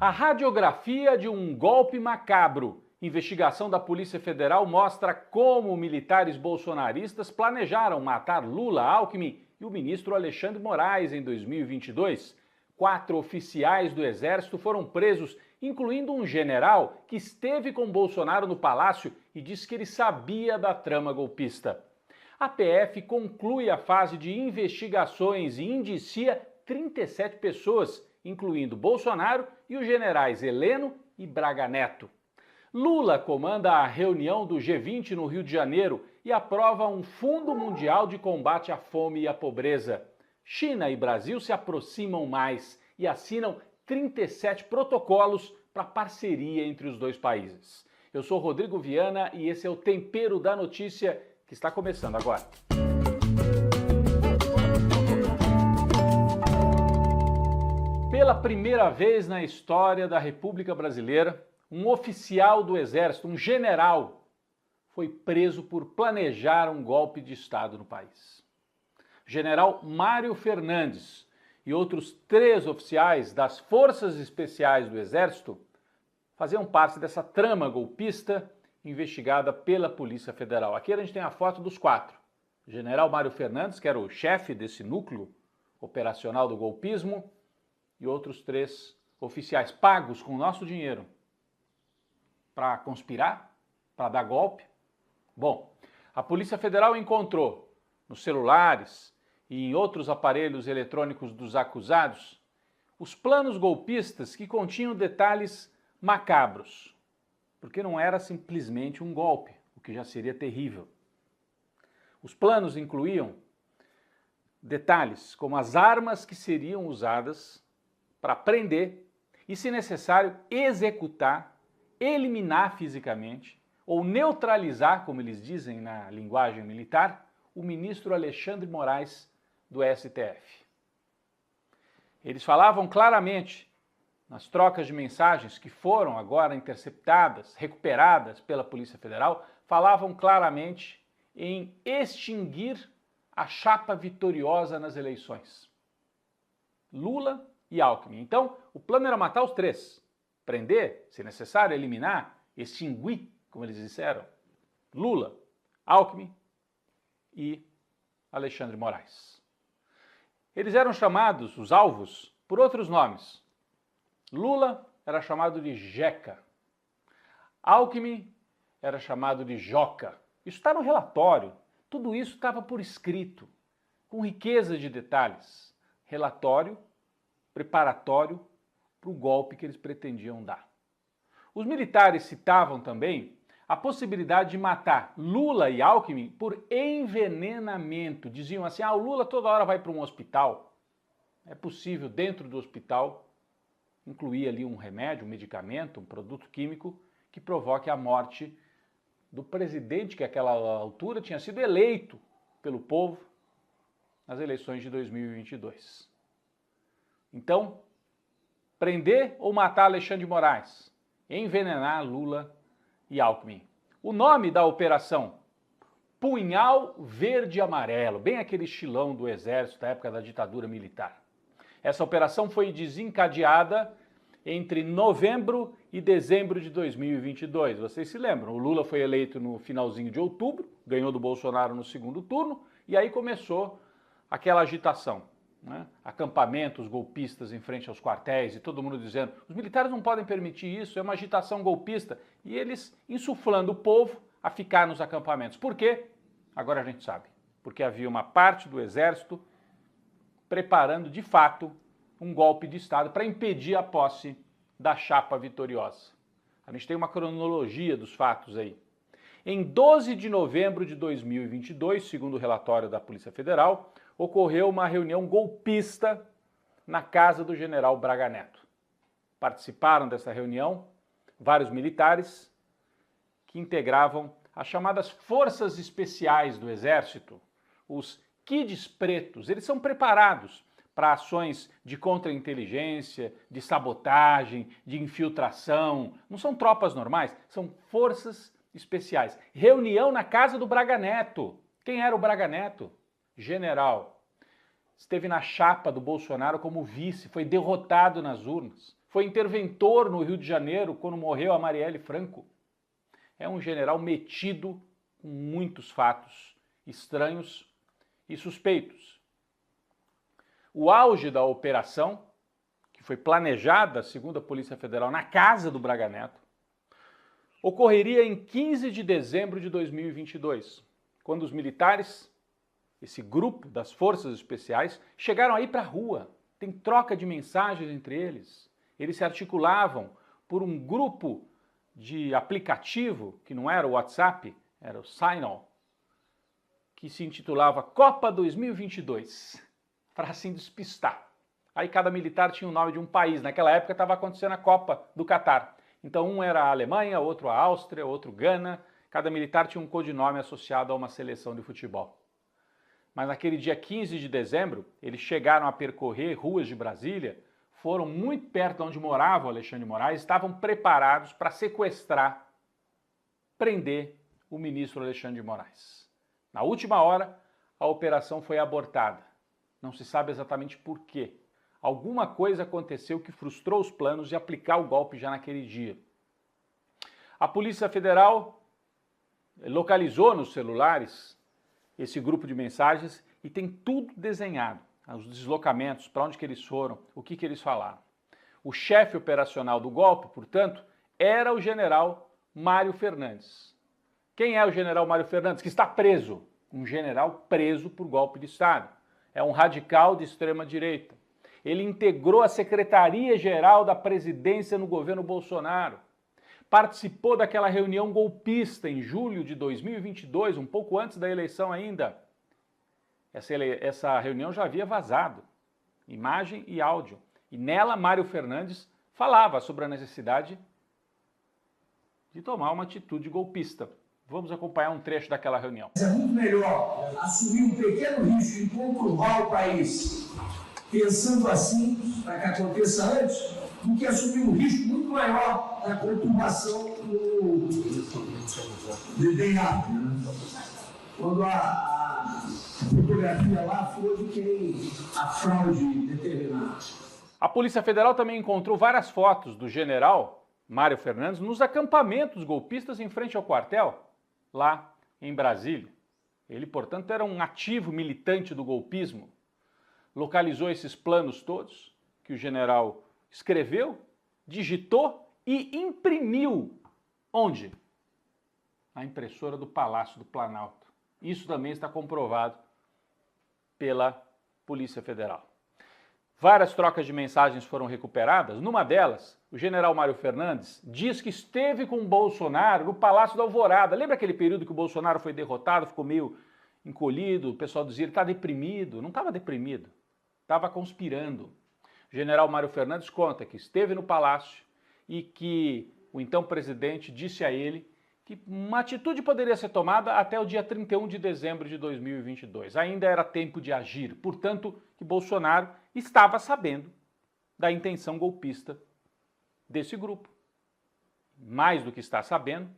A radiografia de um golpe macabro. Investigação da Polícia Federal mostra como militares bolsonaristas planejaram matar Lula, Alckmin e o ministro Alexandre Moraes em 2022. 4 oficiais do Exército foram presos, incluindo um general que esteve com Bolsonaro no palácio e disse que ele sabia da trama golpista. A PF conclui a fase de investigações e indicia 37 pessoas, incluindo Bolsonaro e os generais Heleno e Braga Neto. Lula comanda a reunião do G20 no Rio de Janeiro e aprova um Fundo Mundial de Combate à Fome e à Pobreza. China e Brasil se aproximam mais e assinam 37 protocolos para parceria entre os dois países. Eu sou Rodrigo Viana e esse é o Tempero da Notícia, que está começando agora. Pela primeira vez na história da República Brasileira, um oficial do Exército, um general, foi preso por planejar um golpe de Estado no país. General Mário Fernandes e outros 3 oficiais das Forças Especiais do Exército faziam parte dessa trama golpista investigada pela Polícia Federal. Aqui a gente tem a foto dos 4. General Mário Fernandes, que era o chefe desse núcleo operacional do golpismo, e outros 3 oficiais pagos com o nosso dinheiro para conspirar, para dar golpe. Bom, a Polícia Federal encontrou nos celulares e em outros aparelhos eletrônicos dos acusados os planos golpistas que continham detalhes macabros, porque não era simplesmente um golpe, o que já seria terrível. Os planos incluíam detalhes como as armas que seriam usadas para prender e, se necessário, executar, eliminar fisicamente ou neutralizar, como eles dizem na linguagem militar, o ministro Alexandre Moraes do STF. Eles falavam claramente nas trocas de mensagens que foram agora interceptadas, recuperadas pela Polícia Federal, falavam claramente em extinguir a chapa vitoriosa nas eleições. Lula e Alckmin. Então, o plano era matar os 3. Prender, se necessário, eliminar, extinguir, como eles disseram, Lula, Alckmin e Alexandre Moraes. Eles eram chamados, os alvos, por outros nomes. Lula era chamado de Jeca. Alckmin era chamado de Joca. Isso está no relatório. Tudo isso estava por escrito, com riqueza de detalhes. Relatório preparatório para o golpe que eles pretendiam dar. Os militares citavam também a possibilidade de matar Lula e Alckmin por envenenamento. Diziam assim, o Lula toda hora vai para um hospital. É possível, dentro do hospital, incluir ali um remédio, um medicamento, um produto químico que provoque a morte do presidente que àquela altura tinha sido eleito pelo povo nas eleições de 2022. Então, prender ou matar Alexandre de Moraes, envenenar Lula e Alckmin. O nome da operação, Punhal Verde e Amarelo, bem aquele estilão do Exército da época da ditadura militar. Essa operação foi desencadeada entre novembro e dezembro de 2022. Vocês se lembram, o Lula foi eleito no finalzinho de outubro, ganhou do Bolsonaro no segundo turno, e aí começou aquela agitação. Acampamentos golpistas em frente aos quartéis e todo mundo dizendo os militares não podem permitir isso, é uma agitação golpista, e eles insuflando o povo a ficar nos acampamentos. Por quê? Agora a gente sabe. Porque havia uma parte do Exército preparando de fato um golpe de Estado para impedir a posse da chapa vitoriosa. A gente tem uma cronologia dos fatos aí. Em 12 de novembro de 2022, segundo o relatório da Polícia Federal, ocorreu uma reunião golpista na casa do general Braga Neto. Participaram dessa reunião vários militares que integravam as chamadas Forças Especiais do Exército, os Kids Pretos. Eles são preparados para ações de contra-inteligência, de sabotagem, de infiltração. Não são tropas normais, são forças especiais. Reunião na casa do Braga Neto. Quem era o Braga Neto? General. Esteve na chapa do Bolsonaro como vice, foi derrotado nas urnas. foi interventor no Rio de Janeiro quando morreu a Marielle Franco. É um general metido com muitos fatos estranhos e suspeitos. O auge da operação, que foi planejada, segundo a Polícia Federal, na casa do Braga Neto, ocorreria em 15 de dezembro de 2022, quando os militares, esse grupo das forças especiais, chegaram aí para a rua. Tem troca de mensagens entre eles. Eles se articulavam por um grupo de aplicativo, que não era o WhatsApp, era o Signal, que se intitulava Copa 2022, para assim despistar. Aí cada militar tinha o nome de um país. Naquela época estava acontecendo a Copa do Catar. Então um era a Alemanha, outro a Áustria, outro Gana. Cada militar tinha um codinome associado a uma seleção de futebol. Mas naquele dia 15 de dezembro, eles chegaram a percorrer ruas de Brasília, foram muito perto de onde morava o Alexandre de Moraes, estavam preparados para sequestrar, prender o ministro Alexandre de Moraes. Na última hora, a operação foi abortada. Não se sabe exatamente por quê. Alguma coisa aconteceu que frustrou os planos de aplicar o golpe já naquele dia. A Polícia Federal localizou nos celulares esse grupo de mensagens e tem tudo desenhado, os deslocamentos, para onde que eles foram, o que eles falaram. O chefe operacional do golpe, portanto, era o general Mário Fernandes. Quem é o general Mário Fernandes? Que está preso. Um general preso por golpe de Estado. É um radical de extrema-direita. Ele integrou a Secretaria-Geral da Presidência no governo Bolsonaro. Participou daquela reunião golpista em julho de 2022, um pouco antes da eleição ainda. Essa reunião já havia vazado, imagem e áudio. E nela, Mário Fernandes falava sobre a necessidade de tomar uma atitude golpista. Vamos acompanhar um trecho daquela reunião. É muito melhor assumir um pequeno risco e conturbar o país, pensando assim, para que aconteça antes, do que assumir um risco muito maior da conturbação bem rápido. Né? Quando a fotografia lá foi de quem a fraude determinada. A Polícia Federal também encontrou várias fotos do general Mário Fernandes nos acampamentos golpistas em frente ao quartel, lá em Brasília. Ele, portanto, era um ativo militante do golpismo. Localizou esses planos todos que o general escreveu, digitou e imprimiu. Onde? Na impressora do Palácio do Planalto. Isso também está comprovado pela Polícia Federal. Várias trocas de mensagens foram recuperadas. Numa delas, o general Mário Fernandes diz que esteve com o Bolsonaro no Palácio da Alvorada. Lembra aquele período que o Bolsonaro foi derrotado, ficou meio encolhido, o pessoal dizia ele está deprimido. Não estava deprimido, estava conspirando. O general Mário Fernandes conta que esteve no palácio e que o então presidente disse a ele que uma atitude poderia ser tomada até o dia 31 de dezembro de 2022. Ainda era tempo de agir, portanto, que Bolsonaro estava sabendo da intenção golpista desse grupo. Mais do que está sabendo,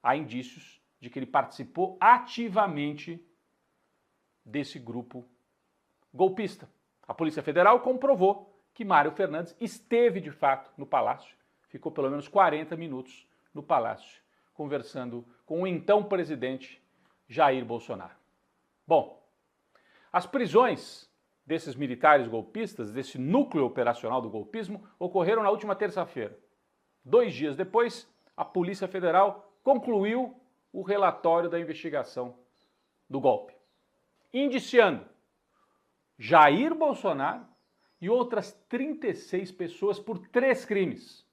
há indícios de que ele participou ativamente desse grupo golpista. A Polícia Federal comprovou que Mário Fernandes esteve de fato no palácio, ficou pelo menos 40 minutos no palácio, conversando com o então presidente Jair Bolsonaro. Bom, as prisões desses militares golpistas, desse núcleo operacional do golpismo, ocorreram na última terça-feira. 2 dias depois, a Polícia Federal concluiu o relatório da investigação do golpe, indiciando Jair Bolsonaro e outras 36 pessoas por 3 crimes.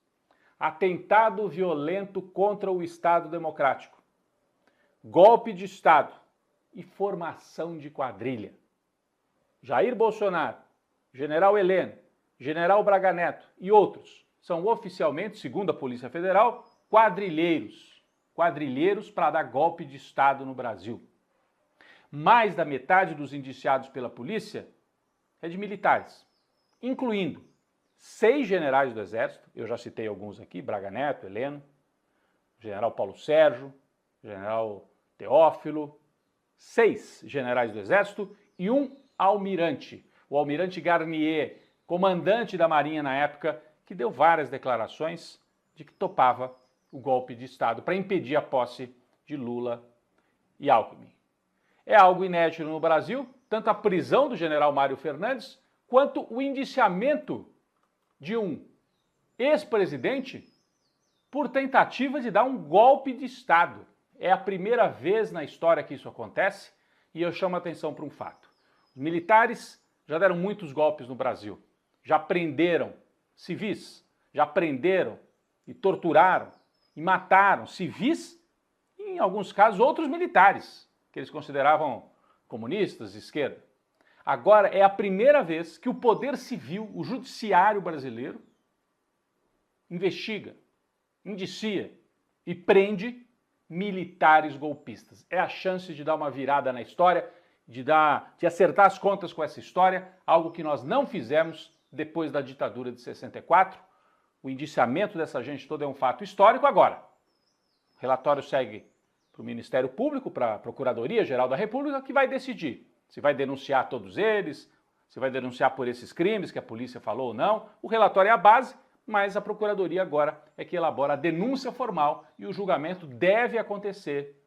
Atentado violento contra o Estado Democrático, golpe de Estado e formação de quadrilha. Jair Bolsonaro, General Heleno, General Braga Neto e outros são oficialmente, segundo a Polícia Federal, quadrilheiros. Quadrilheiros para dar golpe de Estado no Brasil. Mais da metade dos indiciados pela polícia é de militares, incluindo 6 generais do Exército, eu já citei alguns aqui, Braga Neto, Heleno, General Paulo Sérgio, General Teófilo, 6 generais do Exército e um almirante, o almirante Garnier, comandante da Marinha na época, que deu várias declarações de que topava o golpe de Estado para impedir a posse de Lula e Alckmin. É algo inédito no Brasil, tanto a prisão do general Mário Fernandes, quanto o indiciamento de um ex-presidente por tentativa de dar um golpe de Estado. É a primeira vez na história que isso acontece e eu chamo a atenção para um fato. Os militares já deram muitos golpes no Brasil, já prenderam civis, já prenderam e torturaram e mataram civis e, em alguns casos, outros militares, que eles consideravam comunistas, de esquerda. Agora é a primeira vez que o poder civil, o judiciário brasileiro, investiga, indicia e prende militares golpistas. É a chance de dar uma virada na história, de acertar as contas com essa história, algo que nós não fizemos depois da ditadura de 64. O indiciamento dessa gente toda é um fato histórico. Agora, o relatório segue para o Ministério Público, para a Procuradoria-Geral da República, que vai decidir se vai denunciar todos eles, se vai denunciar por esses crimes que a polícia falou ou não. O relatório é a base, mas a Procuradoria agora é que elabora a denúncia formal e o julgamento deve acontecer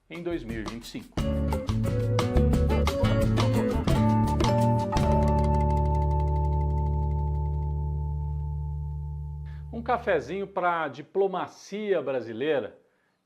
em 2025. Um cafezinho para a diplomacia brasileira,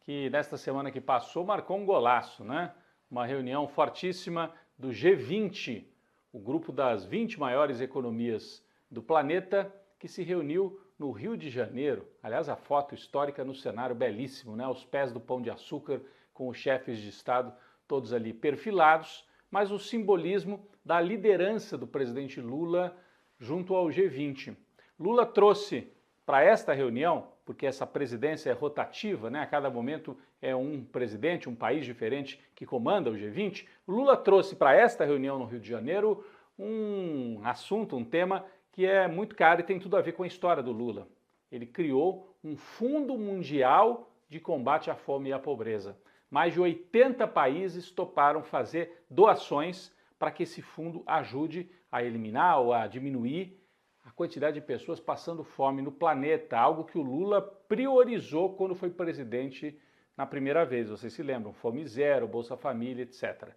que nesta semana que passou marcou um golaço, né? Uma reunião fortíssima do G20, o grupo das 20 maiores economias do planeta, que se reuniu no Rio de Janeiro. Aliás, a foto histórica no cenário belíssimo, né? Aos pés do Pão de Açúcar, com os chefes de Estado todos ali perfilados, mas o simbolismo da liderança do presidente Lula junto ao G20. Lula trouxe para esta reunião, porque essa presidência é rotativa, né? A cada momento é um presidente, um país diferente que comanda o G20, Lula trouxe para esta reunião no Rio de Janeiro um assunto, um tema que é muito caro e tem tudo a ver com a história do Lula. Ele criou um Fundo Mundial de Combate à Fome e à Pobreza. Mais de 80 países toparam fazer doações para que esse fundo ajude a eliminar ou a diminuir a quantidade de pessoas passando fome no planeta, algo que o Lula priorizou quando foi presidente na primeira vez. Vocês se lembram? Fome Zero, Bolsa Família, etc.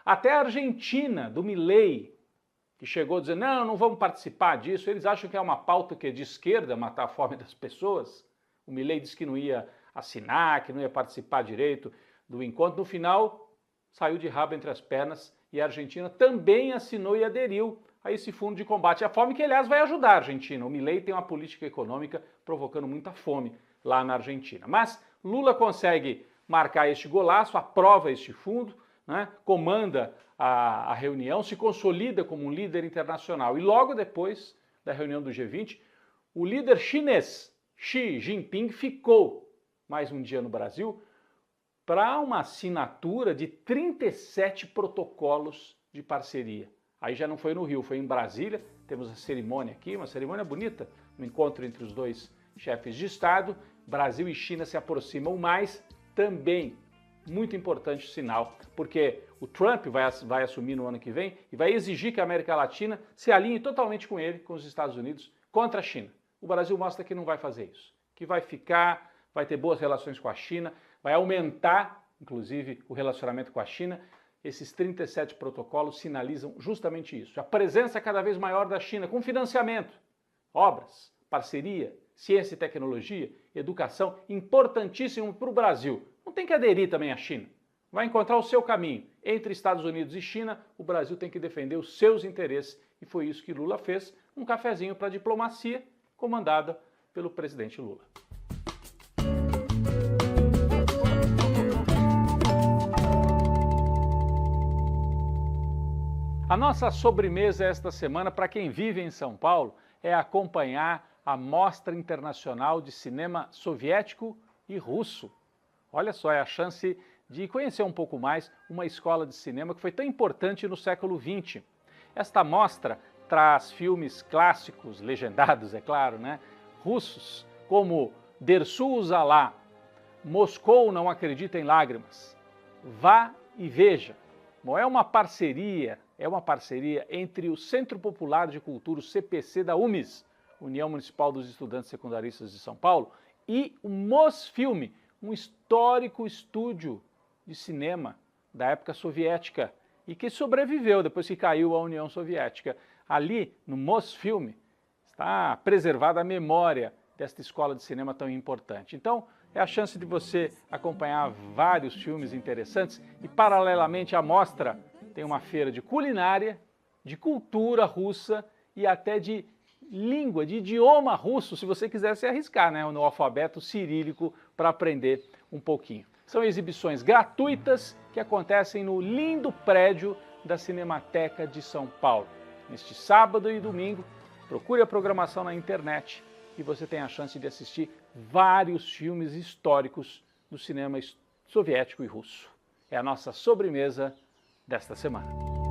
Até a Argentina, do Milei, que chegou dizendo, não vamos participar disso, eles acham que é uma pauta que é de esquerda, matar a fome das pessoas. O Milei disse que não ia assinar, que não ia participar direito do encontro. No final, saiu de rabo entre as pernas e a Argentina também assinou e aderiu a esse fundo de combate à fome, que aliás vai ajudar a Argentina. O Milei tem uma política econômica provocando muita fome lá na Argentina. Mas Lula consegue marcar este golaço, aprova este fundo, né, comanda a reunião, se consolida como um líder internacional. E logo depois da reunião do G20, o líder chinês Xi Jinping ficou mais um dia no Brasil para uma assinatura de 37 protocolos de parceria. Aí já não foi no Rio, foi em Brasília. Temos a cerimônia aqui, uma cerimônia bonita, um encontro entre os dois chefes de Estado. Brasil e China se aproximam mais, também muito importante sinal, porque o Trump vai assumir no ano que vem e vai exigir que a América Latina se alinhe totalmente com ele, com os Estados Unidos, contra a China. O Brasil mostra que não vai fazer isso, que vai ficar, vai ter boas relações com a China, vai aumentar, inclusive, o relacionamento com a China. Esses 37 protocolos sinalizam justamente isso. A presença cada vez maior da China com financiamento, obras, parceria, ciência e tecnologia, educação, importantíssimo para o Brasil. Não tem que aderir também à China. Vai encontrar o seu caminho. Entre Estados Unidos e China, o Brasil tem que defender os seus interesses. E foi isso que Lula fez, um cafezinho para a diplomacia, comandada pelo presidente Lula. A nossa sobremesa esta semana, para quem vive em São Paulo, é acompanhar a Mostra Internacional de Cinema Soviético e Russo. Olha só, é a chance de conhecer um pouco mais uma escola de cinema que foi tão importante no século XX. Esta mostra traz filmes clássicos, legendados, é claro, né? Russos, como Dersu Uzala, Moscou não acredita em lágrimas, Vá e Veja. Bom, é uma parceria entre o Centro Popular de Cultura, o CPC da UMES, União Municipal dos Estudantes Secundaristas de São Paulo, e o Mosfilme, um histórico estúdio de cinema da época soviética e que sobreviveu depois que caiu a União Soviética. Ali, no Mosfilme, está preservada a memória desta escola de cinema tão importante. Então, é a chance de você acompanhar vários filmes interessantes e, paralelamente à mostra, tem uma feira de culinária, de cultura russa e até de língua, de idioma russo, se você quiser se arriscar, né, no alfabeto cirílico para aprender um pouquinho. São exibições gratuitas que acontecem no lindo prédio da Cinemateca de São Paulo. Neste sábado e domingo, procure a programação na internet e você tem a chance de assistir vários filmes históricos do cinema soviético e russo. É a nossa sobremesa desta semana.